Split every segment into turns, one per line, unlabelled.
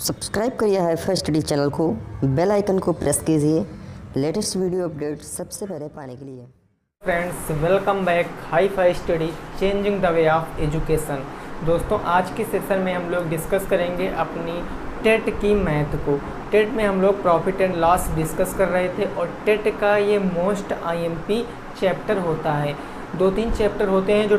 Subscribe करिए hifi study channel को, bell icon को प्रेस कीजिए लेटेस्ट वीडियो अपडेट सबसे पहले पाने के लिए।
Friends, welcome back hifi study changing the way of education. दोस्तों, आज की सेशन में हम लोग डिस्कस करेंगे अपनी टेट की मैथ को। टेट में हम लोग प्रॉफिट एंड लॉस डिस्कस कर रहे थे और टेट का ये मोस्ट आईएमपी चैप्टर होता है। 2-3 चैप्टर होते हैं जो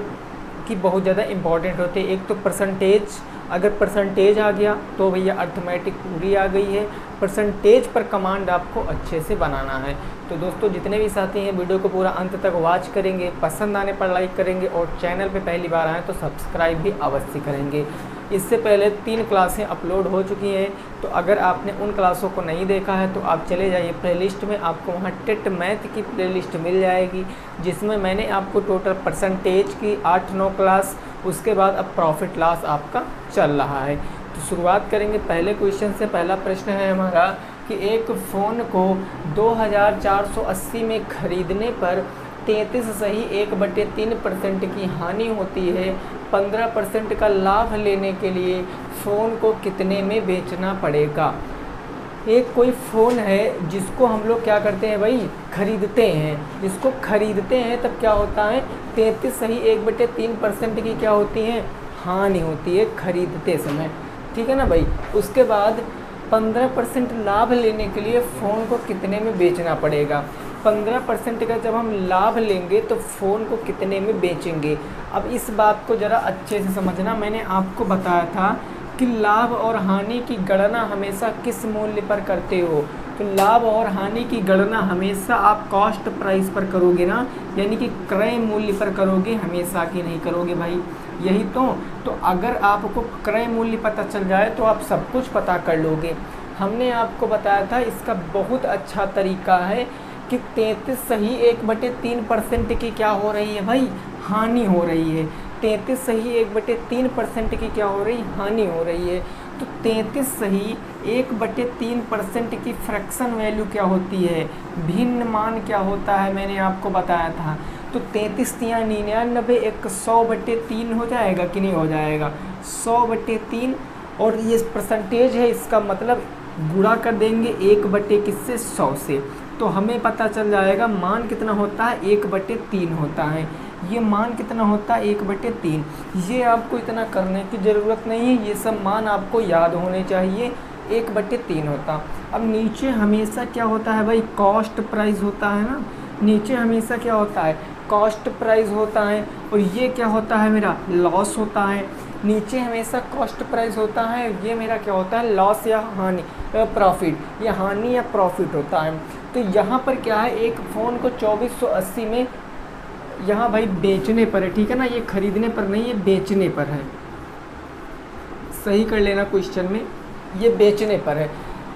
कि बहुत ज़्यादा इम्पॉर्टेंट होते हैं। एक तो परसेंटेज, अगर परसेंटेज आ गया तो भैया अर्थमेटिक पूरी आ गई है। परसेंटेज पर कमांड आपको अच्छे से बनाना है। तो दोस्तों, जितने भी साथी हैं वीडियो को पूरा अंत तक वॉच करेंगे, पसंद आने पर लाइक करेंगे और चैनल पे पहली बार आएँ तो सब्सक्राइब भी अवश्य करेंगे। इससे पहले 3 क्लासें अपलोड हो चुकी हैं, तो अगर आपने उन क्लासों को नहीं देखा है तो आप चले जाइए प्लेलिस्ट में, आपको वहाँ टेट मैथ की प्लेलिस्ट मिल जाएगी, जिसमें मैंने आपको टोटल परसेंटेज की 8-9 क्लास, उसके बाद अब प्रॉफिट लॉस आपका चल रहा है। तो शुरुआत करेंगे पहले क्वेश्चन से। पहला प्रश्न है हमारा कि एक फ़ोन को 2480 में खरीदने पर 33 सही 1/3% की हानि होती है। 15% का लाभ लेने के लिए फ़ोन को कितने में बेचना पड़ेगा। एक कोई फ़ोन है जिसको हम लोग क्या करते हैं भाई, ख़रीदते हैं। जिसको ख़रीदते हैं तब क्या होता है, 33 सही 1/3% की क्या होती है, हानि होती है खरीदते समय। ठीक है ना भाई। उसके बाद 15% लाभ लेने के लिए फ़ोन को कितने में बेचना पड़ेगा। 15% का जब हम लाभ लेंगे तो फ़ोन को कितने में बेचेंगे। अब इस बात को ज़रा अच्छे से समझना। मैंने आपको बताया था कि लाभ और हानि की गणना हमेशा किस मूल्य पर करते हो। तो लाभ और हानि की गणना हमेशा आप कॉस्ट प्राइस पर करोगे ना, यानी कि क्रय मूल्य पर करोगे, हमेशा की नहीं करोगे भाई। यही तो अगर आपको क्रय मूल्य पता चल जाए तो आप सब कुछ पता कर लोगे। हमने आपको बताया था इसका बहुत अच्छा तरीका है कि 33 सही 1/3% की क्या हो रही है भाई, हानि हो रही है। 33 सही 1/3% की क्या हो रही, हानि हो रही है। तो 33 सही 1/3% की फ्रैक्शन वैल्यू क्या होती है, भिन्न मान क्या होता है, मैंने आपको बताया था। तो 33 × 99 एक 100/3 हो जाएगा कि नहीं हो जाएगा, 100/3। और ये परसेंटेज है, इसका मतलब गुणा कर देंगे 1/किससे, 100 से। तो हमें पता चल जाएगा मान कितना होता है, 1/3 होता है। ये मान कितना होता है, 1/3। ये आपको इतना करने की ज़रूरत नहीं है, ये सब मान आपको याद होने चाहिए। 1/3 होता। अब नीचे हमेशा क्या होता है भाई, कॉस्ट प्राइस होता है ना। नीचे हमेशा क्या होता है, कॉस्ट प्राइस होता है। और ये क्या होता है, मेरा लॉस होता है। नीचे हमेशा कॉस्ट प्राइस होता है, ये मेरा क्या होता है, लॉस या हानि, प्रॉफिट, या हानि या प्रॉफिट होता है। तो यहाँ पर क्या है, एक फ़ोन को 2480 में यहाँ भाई बेचने पर है, ठीक है ना, ये खरीदने पर नहीं, ये बेचने पर है। सही कर लेना क्वेश्चन में, ये बेचने पर है।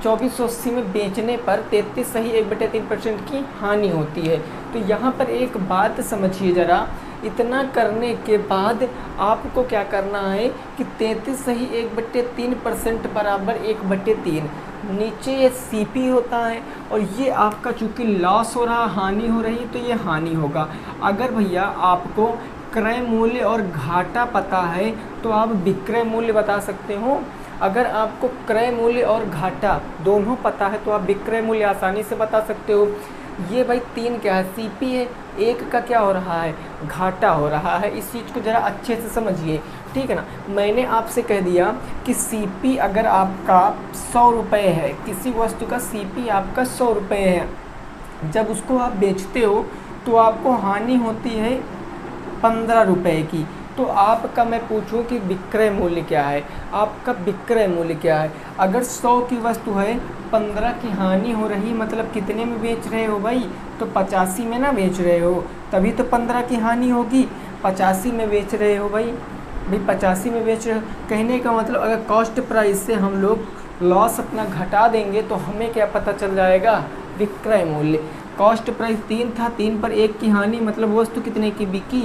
2480 में बेचने पर 33 सही 1/3% की हानि होती है। तो यहाँ पर एक बात समझिए ज़रा, इतना करने के बाद आपको क्या करना है कि 33 सही 1/3% बराबर 1/3। नीचे ये CP होता है और ये आपका चूँकि लॉस हो रहा, हानि हो रही, तो ये हानि होगा। अगर भैया आपको क्रय मूल्य और घाटा पता है तो आप विक्रय मूल्य बता सकते हो। अगर आपको क्रय मूल्य और घाटा दोनों पता है तो आप विक्रय मूल्य आसानी से बता सकते हो। ये भाई 3 क्या है, CP है, 1 का क्या हो रहा है, घाटा हो रहा है। इस चीज़ को ज़रा अच्छे से समझिए, ठीक है ना। मैंने आपसे कह दिया कि CP अगर आपका 100 रुपये है, किसी वस्तु का CP आपका 100 रुपये है, जब उसको आप बेचते हो तो आपको हानि होती है 15 रुपये की। तो आपका मैं पूछूं कि विक्रय मूल्य क्या है, आपका विक्रय मूल्य क्या है। अगर 100 की वस्तु है, 15 की हानि हो रही, मतलब कितने में बेच रहे हो भाई, तो 85 में ना बेच रहे हो, तभी तो 15 की हानि होगी। 85 में बेच रहे हो भाई, 85 में बेच रहे हो। कहने का मतलब अगर कॉस्ट प्राइस से हम लोग लॉस अपना घटा देंगे तो हमें क्या पता चल जाएगा, विक्रय मूल्य। कॉस्ट प्राइस 3 था, 3 पर 1 की हानि, मतलब वस्तु कितने की बिकी,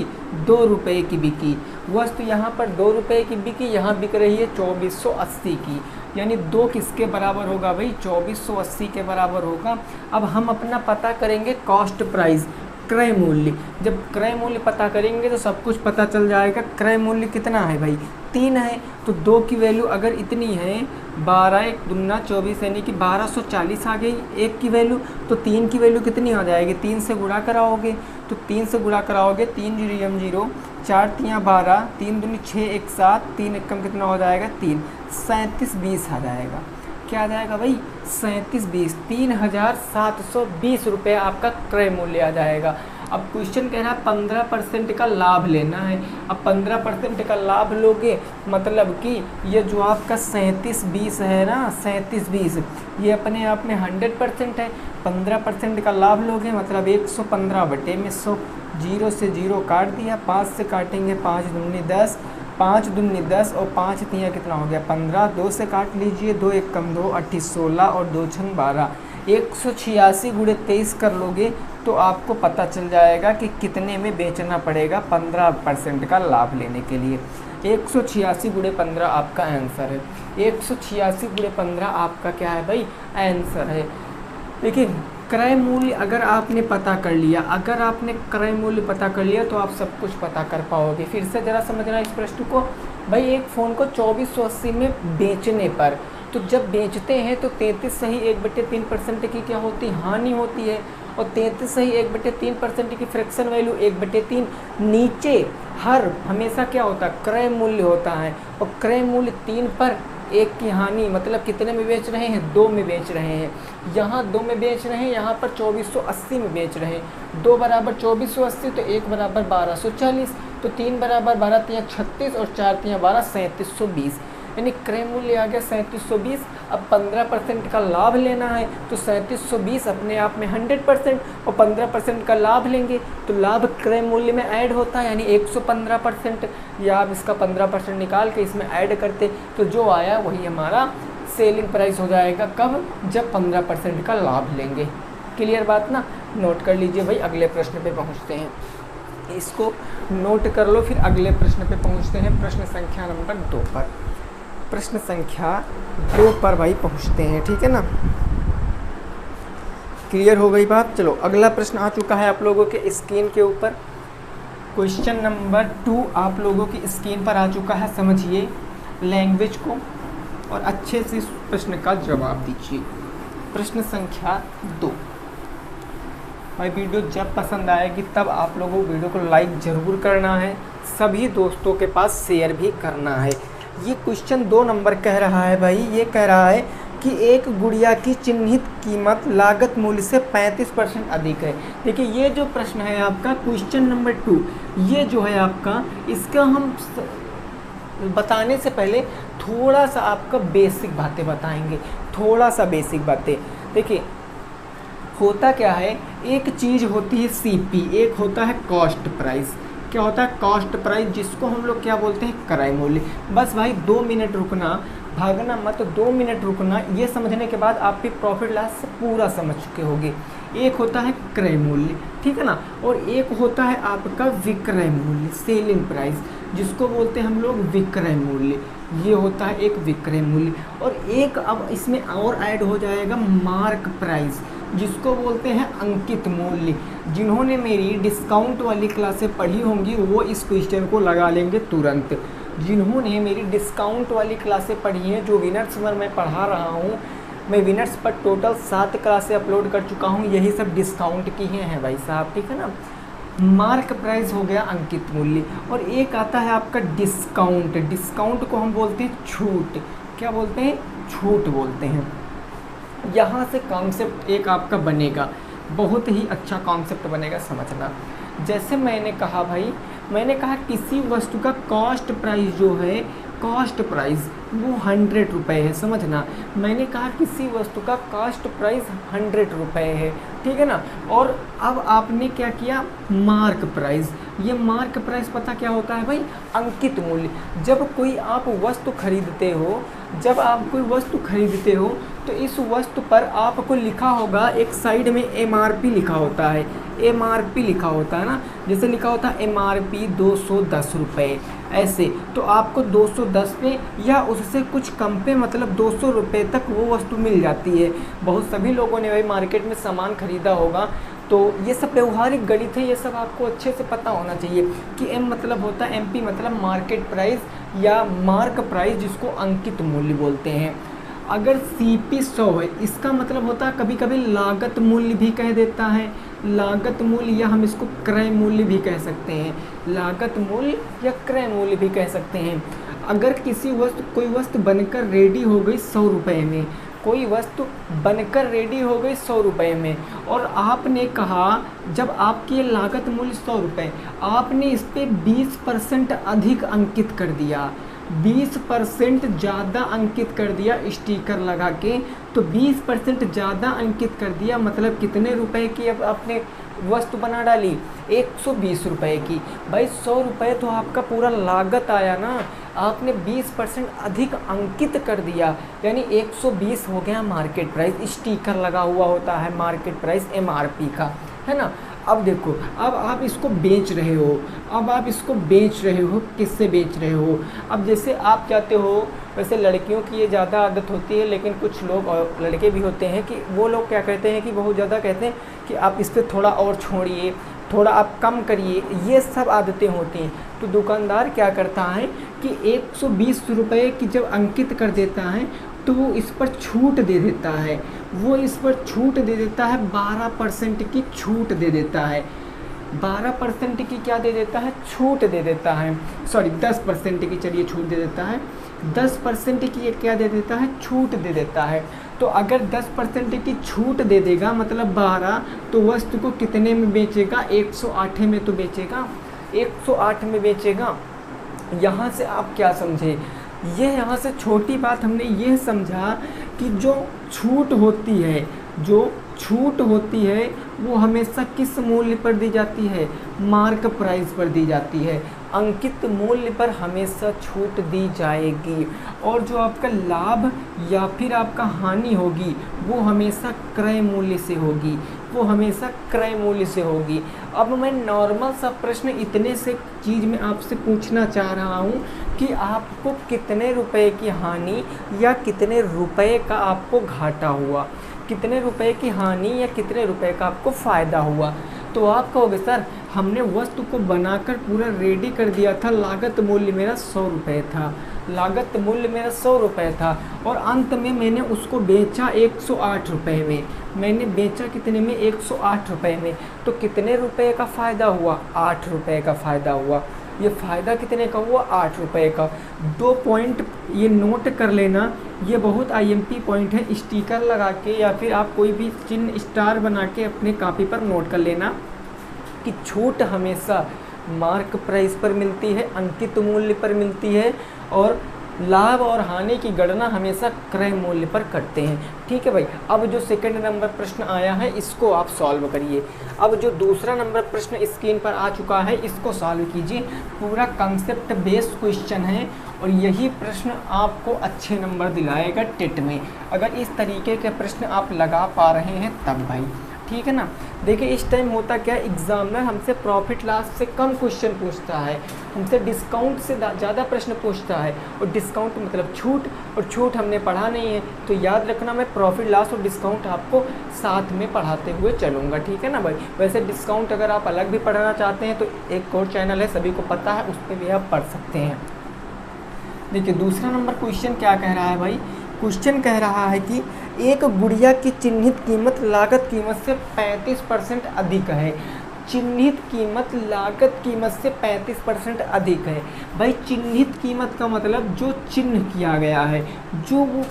2 रुपये की बिकी। वस्तु यहाँ पर 2 रुपये की बिकी, यहाँ बिक रही है 2480 की, यानी 2 किसके बराबर होगा भाई, 2480 के बराबर होगा। अब हम अपना पता करेंगे कॉस्ट प्राइस, क्रय मूल्य। जब क्रय मूल्य पता करेंगे तो सब कुछ पता चल जाएगा। क्रय मूल्य कितना है भाई, 3 है तो 2 की वैल्यू अगर इतनी है 12 एक दूना 24 यानी कि 1240 आ गई 1 की वैल्यू। तो 3 की वैल्यू कितनी आ जाएगी, 3 से गुणा कराओगे तो 3 से गुणा कराओगे 3 0 0 4 3 12 3 दूनी 6 1 7 3 एकम कितना हो जाएगा 3 37 20 आ जाएगा। क्या आ जाएगा भाई 37 20 3720 रुपये आपका क्रय मूल्य आ जाएगा। अब क्वेश्चन कह रहा है 15% का लाभ लेना है। अब 15% का लाभ लोगे मतलब कि ये जो आपका 37 20 है ना 37 20 ये अपने आप में 100% है। 15% का लाभ लोगे मतलब 115 बटे में 100 0 से 0 काट दिया 5 से काटेंगे 5 दूनी 10 5 दूनी 10 और 5 तियाँ कितना हो गया 15 2 से काट लीजिए 2 1 कम 2 28 16 और 2 छंग 12 186 गुणे 23 कर लोगे तो आपको पता चल जाएगा कि कितने में बेचना पड़ेगा 15% का लाभ लेने के लिए। 186 गुणे 15 आपका आंसर है। 186 गुणे 15 आपका क्या है भाई आंसर है। देखिए क्रय मूल्य अगर आपने पता कर लिया तो आप सब कुछ पता कर पाओगे। फिर से ज़रा समझना इस प्रश्न को। भाई एक फ़ोन को 2480 में बेचने पर तो जब बेचते हैं तो 33 सही 1/3% की क्या होती हानि होती है और 33 सही 1/3% की फ्रैक्शन वैल्यू 1/3 नीचे हर हमेशा क्या होता है क्रय मूल्य होता है और क्रय मूल्य 3 पर 1 की हानि मतलब कितने में बेच रहे हैं 2 में बेच रहे हैं। यहाँ 2 में बेच रहे हैं यहाँ पर 2480 में बेच रहे हैं। 2 बराबर 2480 तो 1 बराबर 1240 तो 3 बराबर 12 तियाँ 36 और 4 तियाँ 12 3720 यानी क्रय मूल्य आ गया 3720। अब 15% का लाभ लेना है तो 3720 अपने आप में 100% और 15% का लाभ लेंगे तो लाभ क्रय मूल्य में ऐड होता है यानी 115%। या आप इसका 15% निकाल के इसमें ऐड करते तो जो आया वही हमारा सेलिंग प्राइस हो जाएगा। कब जब 15% का लाभ लेंगे। क्लियर बात ना। नोट कर लीजिए भाई अगले प्रश्न पे पहुँचते हैं। इसको नोट कर लो फिर अगले प्रश्न पे पहुँचते हैं। प्रश्न संख्या नंबर 2 पर प्रश्न संख्या 2 पर भाई पहुँचते हैं। ठीक है ना। क्लियर हो गई बात। चलो अगला प्रश्न आ चुका है आप लोगों के स्क्रीन के ऊपर। क्वेश्चन नंबर 2 आप लोगों की स्क्रीन पर आ चुका है। समझिए लैंग्वेज को और अच्छे से इस प्रश्न का जवाब दीजिए। प्रश्न संख्या 2। भाई वीडियो जब पसंद आएगी तब आप लोगों को वीडियो को लाइक ज़रूर करना है, सभी दोस्तों के पास शेयर भी करना है। ये क्वेश्चन 2 नंबर कह रहा है भाई। ये कह रहा है कि एक गुड़िया की चिन्हित कीमत लागत मूल्य से 35% अधिक है। देखिए ये जो प्रश्न है आपका क्वेश्चन नंबर 2 ये जो है आपका इसका हम बताने से पहले थोड़ा सा आपका बेसिक बातें बताएंगे। थोड़ा सा बेसिक बातें देखिए होता क्या है एक चीज़ होती है सीपी एक होता है कॉस्ट प्राइस। क्या होता है कॉस्ट प्राइस जिसको हम लोग क्या बोलते हैं क्रय मूल्य। बस भाई 2 मिनट रुकना भागना मत 2 मिनट रुकना। ये समझने के बाद आप भी प्रॉफिट लॉस पूरा समझ चुके होंगे। एक होता है क्रय मूल्य ठीक है ना और एक होता है आपका विक्रय मूल्य सेलिंग प्राइस जिसको बोलते हैं हम लोग विक्रय मूल्य। ये होता है एक विक्रय मूल्य और एक अब इसमें और ऐड हो जाएगा मार्क प्राइस जिसको बोलते हैं अंकित मूल्य। जिन्होंने मेरी डिस्काउंट वाली क्लासें पढ़ी होंगी वो इस क्वेश्चन को लगा लेंगे तुरंत। जिन्होंने मेरी डिस्काउंट वाली क्लासें पढ़ी हैं जो विनर्स पर मैं पढ़ा रहा हूँ मैं विनर्स पर टोटल 7 क्लासें अपलोड कर चुका हूँ। यही सब डिस्काउंट की हैं भाई साहब ठीक है ना। मार्क प्राइस हो गया अंकित मूल्य और एक आता है आपका डिस्काउंट। डिस्काउंट को हम बोलते हैं छूट। क्या बोलते हैं छूट बोलते हैं। यहाँ से कॉन्सेप्ट एक आपका बनेगा बहुत ही अच्छा कॉन्सेप्ट बनेगा समझना। जैसे मैंने कहा भाई मैंने कहा किसी वस्तु का कॉस्ट प्राइस जो है कॉस्ट प्राइस वो 100 रुपये है समझना। मैंने कहा किसी वस्तु का कॉस्ट प्राइस 100 रुपये है ठीक है ना। और अब आपने क्या किया मार्क प्राइस। ये मार्क प्राइस पता क्या होता है भाई अंकित मूल्य। जब कोई आप वस्तु खरीदते हो तो इस वस्तु पर आपको लिखा होगा एक साइड में MRP लिखा होता है। MRP लिखा होता है ना जैसे लिखा होता है MRP 210 रुपये ऐसे तो आपको 210 पे या उससे कुछ कम पे मतलब 200 रुपये तक वो वस्तु मिल जाती है। बहुत सभी लोगों ने भाई मार्केट में सामान खरीदा होगा तो ये सब व्यवहारिक गणित है, ये सब आपको अच्छे से पता होना चाहिए कि एम मतलब होता है, एमपी मतलब मार्केट प्राइस या मार्क प्राइस, जिसको अंकित मूल्य बोलते हैं। अगर सीपी 100 है, इसका मतलब होता है कभी कभी लागत मूल्य भी कह देता है, लागत मूल्य, या हम इसको क्रय मूल्य भी कह सकते हैं, लागत मूल्य या क्रय मूल्य भी कह सकते हैं। अगर कोई वस्तु बनकर रेडी हो गई 100 रुपये में, कोई वस्तु बनकर रेडी हो गई 100 रुपये में, और आपने कहा जब आपकी ये लागत मूल्य 100 रुपये, आपने इस पर 20% अधिक अंकित कर दिया, 20% ज़्यादा अंकित कर दिया स्टिकर लगा के, तो 20% ज़्यादा अंकित कर दिया मतलब कितने रुपए की अब आपने वस्तु बना डाली, 120 रुपये की। भाई 100 रुपये तो आपका पूरा लागत आया ना, आपने 20% अधिक अंकित कर दिया, यानी 120 हो गया मार्केट प्राइस। स्टिकर लगा हुआ होता है मार्केट प्राइस एमआरपी का, है ना। अब देखो, अब आप इसको बेच रहे हो, किससे बेच रहे हो? अब जैसे आप चाहते हो, वैसे लड़कियों की ये ज़्यादा आदत होती है, लेकिन कुछ लोग और लड़के भी होते हैं कि वो लोग क्या कहते हैं कि बहुत ज़्यादा कहते हैं कि आप इस पर थोड़ा और छोड़िए, थोड़ा आप कम करिए, ये सब आदतें होती हैं। तो दुकानदार क्या करता है कि 120 रुपये की जब अंकित कर देता है तो वो इस पर छूट दे देता है, 12% की छूट दे देता है, 12% की क्या दे देता है, छूट दे देता है, सॉरी 10% की, चलिए छूट दे देता है, 10% की ये क्या दे देता है, छूट दे देता है। तो अगर 10% की छूट दे देगा मतलब 12, तो वस्तु को कितने में बेचेगा, 108 में तो बेचेगा, 108 में बेचेगा। यहाँ से आप क्या समझे, ये यहाँ से छोटी बात हमने ये समझा कि जो छूट होती है वो हमेशा किस मूल्य पर दी जाती है, मार्क प्राइस पर दी जाती है, अंकित मूल्य पर हमेशा छूट दी जाएगी। और जो आपका लाभ या फिर आपका हानि होगी वो हमेशा क्रय मूल्य से होगी, अब मैं नॉर्मल सा प्रश्न इतने से चीज़ में आपसे पूछना चाह रहा हूँ कि आपको कितने रुपए की हानि या कितने रुपए का आपको घाटा हुआ, कितने रुपए की हानि या कितने रुपए का आपको फ़ायदा हुआ। तो आप कहोगे सर हमने वस्तु को बनाकर पूरा रेडी कर दिया था, लागत मूल्य मेरा 100 रुपये था, और अंत में मैंने उसको बेचा 108 रुपये में, मैंने बेचा कितने में, 108 रुपये में, तो कितने रुपए का फ़ायदा हुआ, 8 रुपये का फ़ायदा हुआ। ये फ़ायदा कितने का हुआ, 8 रुपये का। 2 पॉइंट ये नोट कर लेना, ये बहुत आईएमपी पॉइंट है, स्टिकर लगा के या फिर आप कोई भी चिन्ह स्टार बना के अपने कॉपी पर नोट कर लेना कि छूट हमेशा मार्क प्राइस पर मिलती है, अंकित मूल्य पर मिलती है, और लाभ और हानि की गणना हमेशा क्रय मूल्य पर करते हैं। ठीक है भाई। अब जो सेकंड नंबर प्रश्न आया है इसको आप सॉल्व करिए। अब जो दूसरा नंबर प्रश्न स्क्रीन पर आ चुका है इसको सॉल्व कीजिए। पूरा कंसेप्ट बेस्ड क्वेश्चन है और यही प्रश्न आपको अच्छे नंबर दिलाएगा टेट में, अगर इस तरीके के प्रश्न आप लगा पा रहे हैं तब भाई। ठीक है ना। देखिए इस टाइम होता क्या है, एग्जामिनर हमसे प्रॉफिट लॉस से कम क्वेश्चन पूछता है, हमसे डिस्काउंट से ज़्यादा प्रश्न पूछता है, और डिस्काउंट मतलब छूट, और छूट हमने पढ़ा नहीं है। तो याद रखना मैं प्रॉफिट लॉस और डिस्काउंट आपको साथ में पढ़ाते हुए चलूँगा। ठीक है ना भाई। वैसे डिस्काउंट अगर आप अलग भी पढ़ना चाहते हैं तो एक और चैनल है, सभी को पता है, उस पर भी आप पढ़ सकते हैं। देखिए दूसरा नंबर क्वेश्चन क्या कह रहा है भाई, क्वेश्चन कह रहा है कि एक गुड़िया की चिन्हित कीमत लागत कीमत से 35% अधिक है। चिन्हित कीमत लागत कीमत से 35% अधिक है। भाई चिन्हित कीमत का मतलब जो चिन्ह किया गया है, जो वो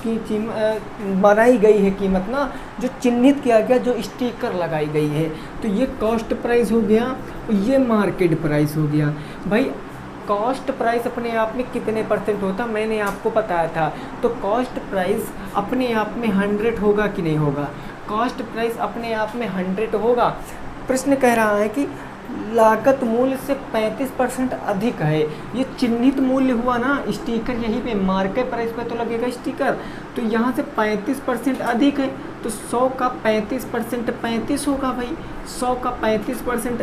बनाई गई है कीमत ना, जो चिन्हित किया गया, जो स्टिकर लगाई गई है, तो ये कॉस्ट प्राइस हो गया और ये मार्केट प्राइस हो गया। भाई कॉस्ट प्राइस अपने आप में कितने परसेंट होता मैंने आपको बताया था, तो कॉस्ट प्राइस अपने आप में 100 होगा कि नहीं होगा, कॉस्ट प्राइस अपने आप में 100 होगा। प्रश्न कह रहा है कि लागत मूल्य से 35% अधिक है। ये चिन्हित मूल्य हुआ ना, स्टिकर यहीं पे मार्केट प्राइस पे तो लगेगा स्टिकर, तो यहाँ से 35% अधिक है, तो 100 का 35% 35 होगा भाई, 100 का 35%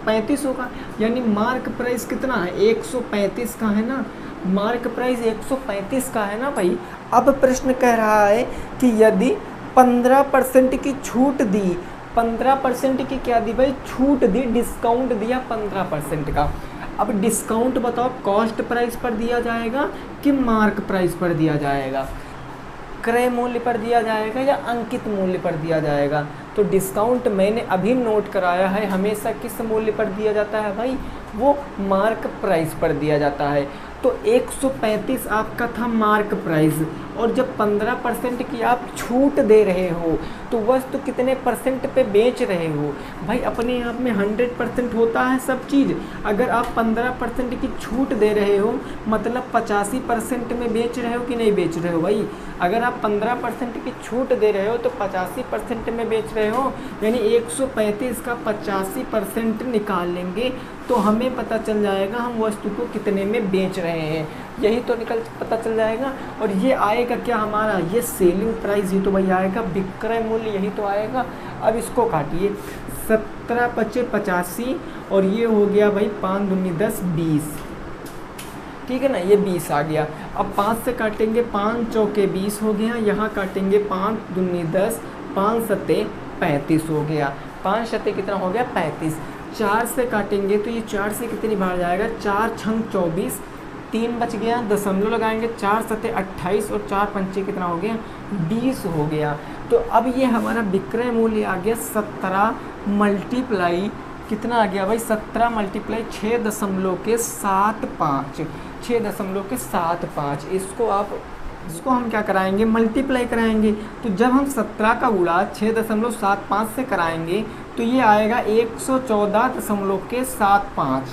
35 होगा, यानी मार्क प्राइस कितना है, 135 का है ना, मार्क प्राइस 135 का है ना भाई। अब प्रश्न कह रहा है कि यदि 15% की छूट दी 15% की क्या दी भाई, छूट दी, डिस्काउंट दिया 15% का। अब डिस्काउंट बताओ कॉस्ट प्राइस पर दिया जाएगा कि मार्क प्राइस पर दिया जाएगा, क्रय मूल्य पर दिया जाएगा या अंकित मूल्य पर दिया जाएगा। तो डिस्काउंट मैंने अभी नोट कराया है हमेशा किस मूल्य पर दिया जाता है भाई, वो मार्क प्राइस पर दिया जाता है। तो 135 आपका था मार्क प्राइस, और जब 15% की आप छूट दे रहे हो तो वस्तु कितने परसेंट पे बेच रहे हो भाई, अपने आप में 100% होता है सब चीज़। अगर आप 15% की छूट दे रहे हो मतलब 85% में बेच रहे हो कि नहीं बेच रहे हो भाई। अगर आप 15% की छूट दे रहे हो तो 85% में बेच रहे हो, यानी 135 का 85% निकाल लेंगे तो हमें पता चल जाएगा हम वस्तु को कितने में बेच रहे हैं, यही तो पता चल जाएगा। और ये आएगा क्या हमारा, ये सेलिंग प्राइस ही तो भाई आएगा, विक्रय मूल्य यही तो आएगा। अब इसको काटिए, 17 × 5 = 85 और ये हो गया भाई 5 दूनी 10 20, ठीक है ना, ये 20 आ गया। अब 5 से काटेंगे 5 चौके 20 हो गया, यहाँ काटेंगे 5 दूनी 10, 5 सत्ते 35 हो गया, 5 सत्ते कितना हो गया 35। 4 से काटेंगे तो ये 4 से कितनी बार जाएगा, 4 छंग 24, 3 बच गया, दशमलव लगाएंगे, 4 सत्ते 28 और 4 पंचे कितना हो गया 20 हो गया। तो अब ये हमारा विक्रय मूल्य आ गया 17 मल्टीप्लाई कितना आ गया भाई, 17 मल्टीप्लाई 6.75, 6.75। इसको हम क्या कराएंगे, मल्टीप्लाई कराएंगे। तो जब हम 17 का गुणा 6.75 से कराएंगे तो ये आएगा 114.75,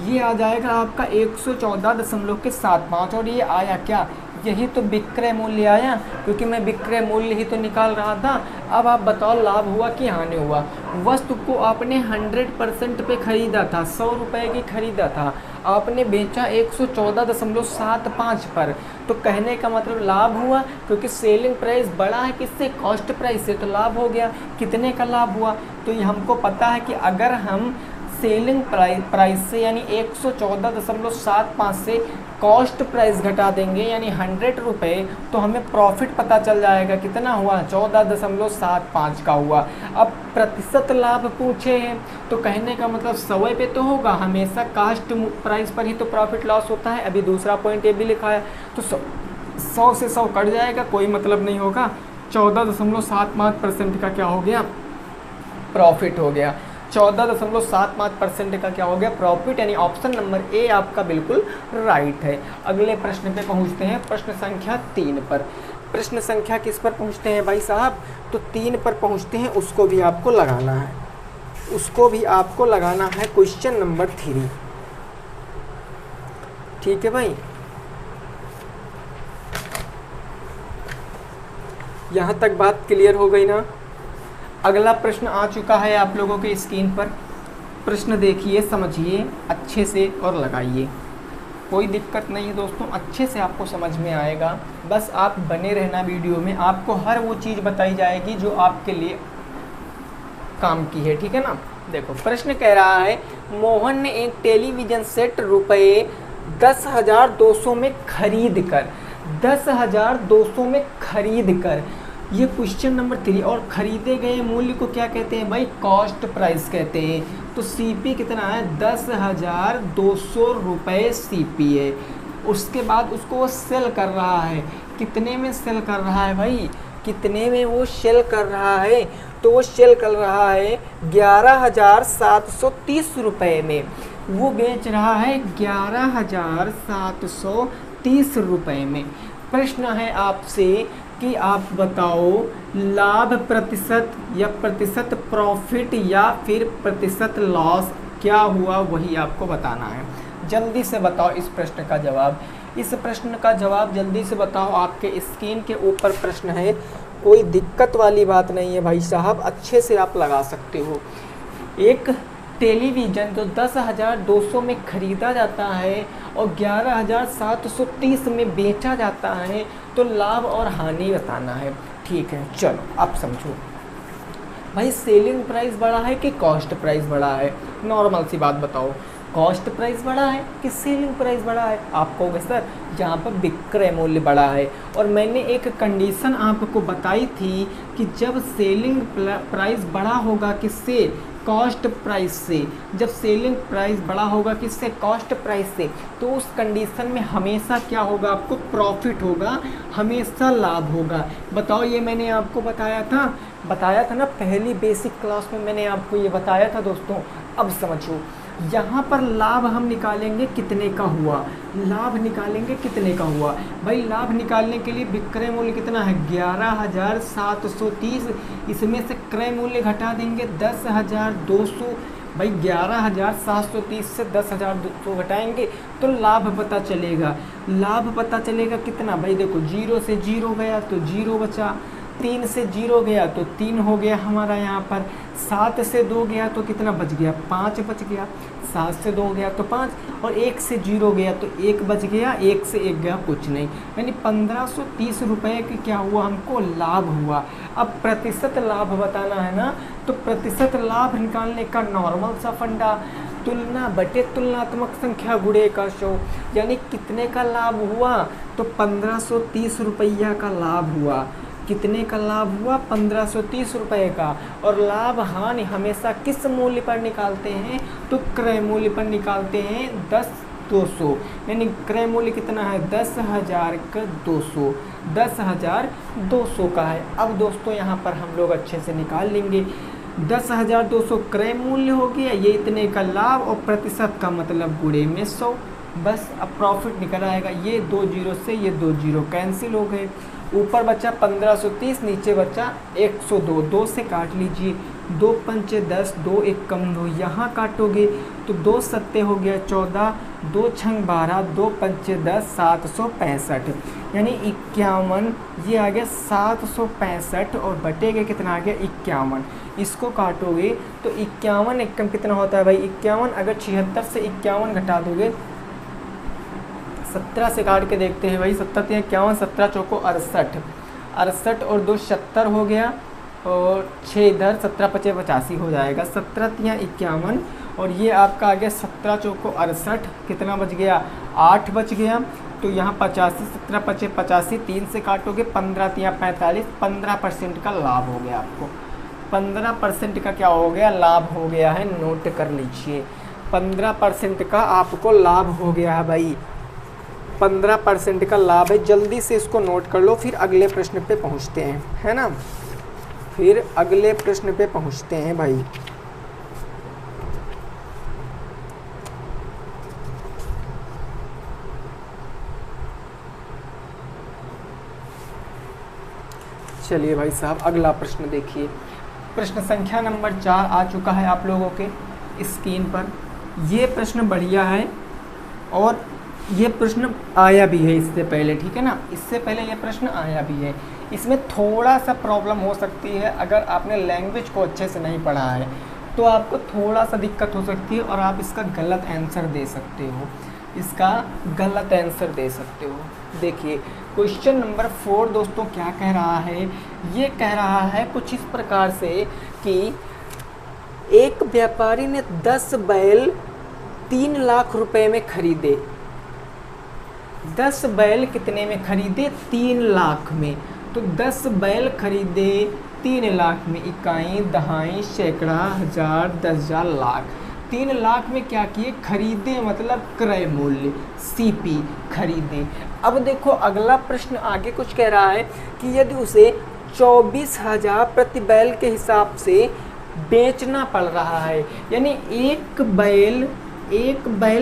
ये आ जाएगा आपका 114.75। और ये आया क्या, यही तो विक्रय मूल्य आया, क्योंकि मैं विक्रय मूल्य ही तो निकाल रहा था। अब आप बताओ लाभ हुआ कि हानि हुआ। वस्तु को आपने 100% पे खरीदा था, 100 रुपये की खरीदा था, आपने बेचा 114.75 पर, तो कहने का मतलब लाभ हुआ, क्योंकि सेलिंग प्राइस बड़ा है किससे, कॉस्ट प्राइस से, तो लाभ हो गया। कितने का लाभ हुआ, तो ये हमको पता है कि अगर हम सेलिंग प्राइस से यानी 114.75 से कॉस्ट प्राइस घटा देंगे यानी 100 रुपये, तो हमें प्रॉफिट पता चल जाएगा कितना हुआ, 14.75 का हुआ। अब प्रतिशत लाभ पूछे हैं तो कहने का मतलब 100 पे तो होगा, हमेशा कास्ट प्राइस पर ही तो प्रॉफिट लॉस होता है। अभी दूसरा पॉइंट ये भी लिखा है, तो 100 से 100 कट जाएगा, कोई मतलब नहीं होगा। 14.75% का क्या हो गया, प्रॉफिट हो गया। 14.75% का क्या हो गया, प्रॉफिट, यानी ऑप्शन नंबर ए आपका बिल्कुल राइट है। अगले प्रश्न पे पहुंचते हैं, प्रश्न संख्या 3 पर। प्रश्न संख्या किस पर पहुंचते हैं भाई साहब, तो 3 पर पहुंचते हैं, उसको भी आपको लगाना है, क्वेश्चन नंबर 3, ठीक है भाई। यहाँ तक बात क्लियर हो गई ना। अगला प्रश्न आ चुका है आप लोगों के स्क्रीन पर। प्रश्न देखिए, समझिए अच्छे से और लगाइए, कोई दिक्कत नहीं है दोस्तों, अच्छे से आपको समझ में आएगा। बस आप बने रहना वीडियो में, आपको हर वो चीज़ बताई जाएगी जो आपके लिए काम की है, ठीक है ना। देखो प्रश्न कह रहा है, मोहन ने एक टेलीविज़न सेट रुपये 10,200 में खरीद कर, 10,200 में खरीद कर, ये क्वेश्चन नंबर 3। और खरीदे गए मूल्य को क्या कहते हैं भाई, कॉस्ट प्राइस कहते हैं। तो सीपी कितना है, 10,200 रुपये सीपी है। उसके बाद उसको वो सेल कर रहा है, कितने में सेल कर रहा है भाई, कितने में वो सेल कर रहा है, तो वो सेल कर रहा है 11,730 रुपये में, वो बेच रहा है 11,730 रुपये में। प्रश्न है आपसे कि आप बताओ लाभ प्रतिशत या प्रतिशत प्रॉफिट या फिर प्रतिशत लॉस क्या हुआ, वही आपको बताना है। जल्दी से बताओ इस प्रश्न का जवाब, इस प्रश्न का जवाब जल्दी से बताओ। आपके स्क्रीन के ऊपर प्रश्न है, कोई दिक्कत वाली बात नहीं है भाई साहब, अच्छे से आप लगा सकते हो। एक टेलीविज़न जो 10,200 में ख़रीदा जाता है और 11,730 में बेचा जाता है, तो लाभ और हानि बताना है, ठीक है। चलो अब समझो भाई, सेलिंग प्राइस बड़ा है कि कॉस्ट प्राइस बड़ा है, नॉर्मल सी बात बताओ। कॉस्ट प्राइस बढ़ा है कि सेलिंग प्राइस बढ़ा है? आप कहोगे सर यहाँ पर विक्रय मूल्य बढ़ा है। और मैंने एक कंडीशन आपको बताई थी कि जब सेलिंग प्राइस बड़ा होगा किससे? कॉस्ट प्राइस से। जब सेलिंग प्राइस बड़ा होगा किससे? कॉस्ट प्राइस से। तो उस कंडीशन में हमेशा क्या होगा? आपको प्रॉफिट होगा, हमेशा लाभ होगा। बताओ, ये मैंने आपको बताया था ना पहली बेसिक क्लास में, मैंने आपको ये बताया था दोस्तों। अब समझो, यहाँ पर लाभ हम निकालेंगे कितने का हुआ? लाभ निकालेंगे कितने का हुआ भाई? लाभ निकालने के लिए विक्रय मूल्य कितना है? 11,730। इसमें से क्रय मूल्य घटा देंगे 10,200। भाई 11,730 से 10,200 घटाएंगे तो लाभ पता चलेगा। लाभ पता चलेगा कितना भाई? देखो, 0 से 0 गया तो 0 बचा, 3 से 0 गया तो 3 हो गया हमारा यहाँ पर, 7 से 2 गया तो कितना बच गया? 5 बच गया, 7 से 2 गया तो 5, और 1 से 0 गया तो 1 बच गया, 1 से 1 गया कुछ नहीं। यानी 1530 रुपये की क्या हुआ? हमको लाभ हुआ। अब प्रतिशत लाभ बताना है ना, तो प्रतिशत लाभ निकालने का नॉर्मल सा फंडा, तुलना बटे तुलनात्मक संख्या गुणे का 100। यानी कितने का लाभ हुआ? तो 1530 रुपया का लाभ हुआ। कितने का लाभ हुआ? 1530 रुपये का। और लाभ हानि हमेशा किस मूल्य पर निकालते हैं? तो क्रय मूल्य पर निकालते हैं, 10,200। यानी क्रय मूल्य कितना है? 10,200। 10,200 का है। अब दोस्तों यहाँ पर हम लोग अच्छे से निकाल लेंगे। 10,200 क्रय मूल्य हो गया, ये इतने का लाभ, और प्रतिशत का मतलब गुणे में 100। बस अब प्रॉफिट निकल आएगा। ये 2 जीरो से ये 2 जीरो कैंसिल हो गए। ऊपर बचा 1530, नीचे बचा 102। 2 से काट लीजिए, 2 पंचे 10, 2 एक कम 2, यहाँ काटोगे तो 2 सत्ते हो गया 14, 2 छंग 12, 2 पंचे 10, 765। यानी 51, ये आ गया 765, और बटेगा कितना आ गया? 51। इसको काटोगे तो 51 एकम कितना होता है भाई? 51। अगर 76 से 51 घटा दोगे, 17 से काट के देखते हैं भाई, 17 या 51, 17 चौको 68, 68 और 2 70 हो गया, और 6 इधर, 17 पचे 85 हो जाएगा। 17 या 51, और ये आपका आ गया 17 चौको 68, कितना बच गया? 8 बच गया। तो यहाँ 85, 17 पचे 85, 3 से काटोगे 15 या 45, 15% का लाभ हो गया आपको। 15% का क्या हो गया? लाभ हो गया है। नोट कर लीजिए, 15% का आपको लाभ हो गया है भाई। 15% का लाभ है। जल्दी से इसको नोट कर लो, फिर अगले प्रश्न पे पहुंचते हैं, है ना? फिर अगले प्रश्न पे पहुंचते हैं भाई। चलिए भाई साहब, अगला प्रश्न देखिए। प्रश्न संख्या नंबर 4 आ चुका है आप लोगों के स्क्रीन पर। ये प्रश्न बढ़िया है, और ये प्रश्न आया भी है इससे पहले, ठीक है ना? इससे पहले ये प्रश्न आया भी है। इसमें थोड़ा सा प्रॉब्लम हो सकती है, अगर आपने लैंग्वेज को अच्छे से नहीं पढ़ा है तो आपको थोड़ा सा दिक्कत हो सकती है, और आप इसका गलत आंसर दे सकते हो। इसका गलत आंसर दे सकते हो। देखिए, क्वेश्चन नंबर 4 दोस्तों क्या कह रहा है? ये कह रहा है कुछ इस प्रकार से कि एक व्यापारी ने 10 बैल 3 लाख रुपए में खरीदे। 10 बैल कितने में खरीदे? 3 लाख में। तो 10 बैल खरीदे 3 लाख में। इकाई, दहाई, सैकड़ा, हजार, 10,000, लाख। 3 लाख में क्या किए? खरीदे, मतलब क्रय मूल्य, सीपी, खरीदे। अब देखो अगला प्रश्न आगे कुछ कह रहा है कि यदि उसे 24,000 प्रति बैल के हिसाब से बेचना पड़ रहा है, यानी एक बैल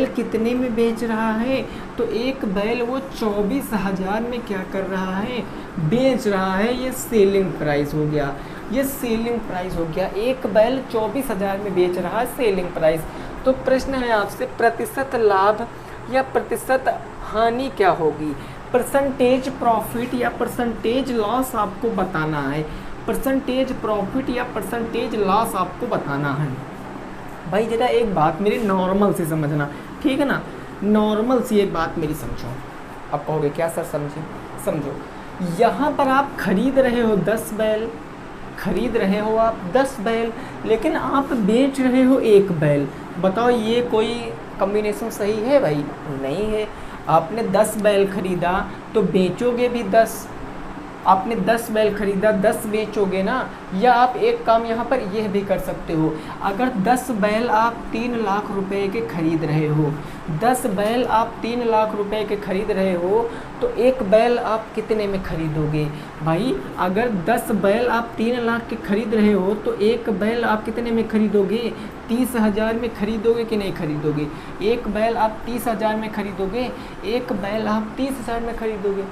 कितने में बेच रहा है? तो एक बैल वो 24,000 में क्या कर रहा है? बेच रहा है। ये सेलिंग प्राइस हो गया। ये सेलिंग प्राइस हो गया। एक बैल 24,000 में बेच रहा है, सेलिंग प्राइस। तो प्रश्न है आपसे, प्रतिशत लाभ या प्रतिशत हानि क्या होगी? परसेंटेज प्रॉफिट या परसेंटेज लॉस आपको बताना है। परसेंटेज प्रॉफिट या परसेंटेज लॉस आपको बताना है। भाई जरा एक बात मेरी नॉर्मल से समझना, ठीक है ना? नॉर्मल सी एक बात मेरी समझो। अब कहोगे क्या सर समझे? समझो, यहाँ पर आप खरीद रहे हो 10 बैल, खरीद रहे हो आप 10 बैल, लेकिन आप बेच रहे हो 1 बैल। बताओ ये कोई कॉम्बिनेशन सही है भाई? नहीं है। आपने 10 बैल खरीदा तो बेचोगे भी 10। आपने 10 बैल खरीदा 10 बेचोगे ना। या आप एक काम यहाँ पर यह भी कर सकते हो, अगर 10 बैल आप 3 लाख रुपए के खरीद रहे हो, 10 बैल आप 3 लाख रुपए के खरीद रहे हो, तो एक बैल आप कितने में खरीदोगे भाई? अगर 10 बैल आप 3 लाख के खरीद रहे हो तो एक बैल आप कितने में खरीदोगे? 30,000 में खरीदोगे कि नहीं खरीदोगे? एक बैल आप 30,000 में खरीदोगे? एक बैल आप 30,000 में खरीदोगे?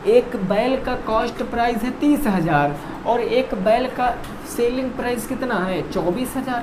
एक बैल का कॉस्ट प्राइस है 30,000 और एक बैल का सेलिंग प्राइस कितना है? 24,000।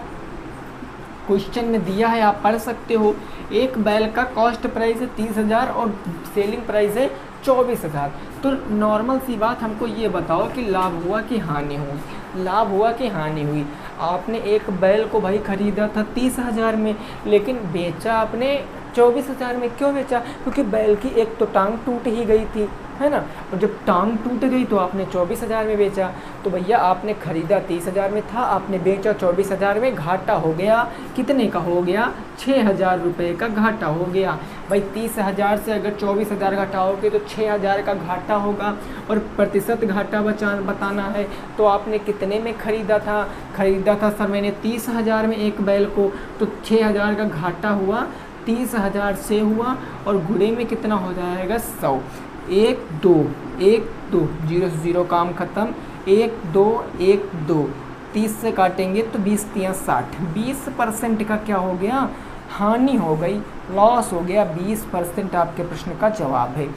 क्वेश्चन में दिया है, आप पढ़ सकते हो। एक बैल का कॉस्ट प्राइस है 30,000 और सेलिंग प्राइस है 24,000। तो नॉर्मल सी बात हमको ये बताओ कि लाभ हुआ कि हानि हुई? लाभ हुआ कि हानि हुई? आपने एक बैल को भाई ख़रीदा था 30,000 में, लेकिन बेचा आपने 24,000 में। क्यों बेचा? क्योंकि बैल की एक तो टांग टूट ही गई थी, है ना। और जब टांग टूट गई तो आपने 24,000 में बेचा। तो भैया आपने ख़रीदा 30,000 में था, आपने बेचा 24,000 में, घाटा हो गया। कितने का हो गया? 6,000 रुपये का घाटा हो गया। भाई 30,000 से अगर 24,000 घटाओगे तो 6,000 का घाटा होगा। और प्रतिशत घाटा बताना है तो आपने कितने में ख़रीदा था? ख़रीदा था सर मैंने 30,000 में एक बैल को, तो 6,000 का घाटा हुआ, 30,000 से हुआ और गुणे में कितना हो जाएगा? 100। 1 2 1 2 0 से 0 काम ख़त्म। 1 2 1 2 30 से काटेंगे तो 20 3 60। 20% का क्या हो गया? हानि हो गई, लॉस हो गया। 20% आपके प्रश्न का जवाब है।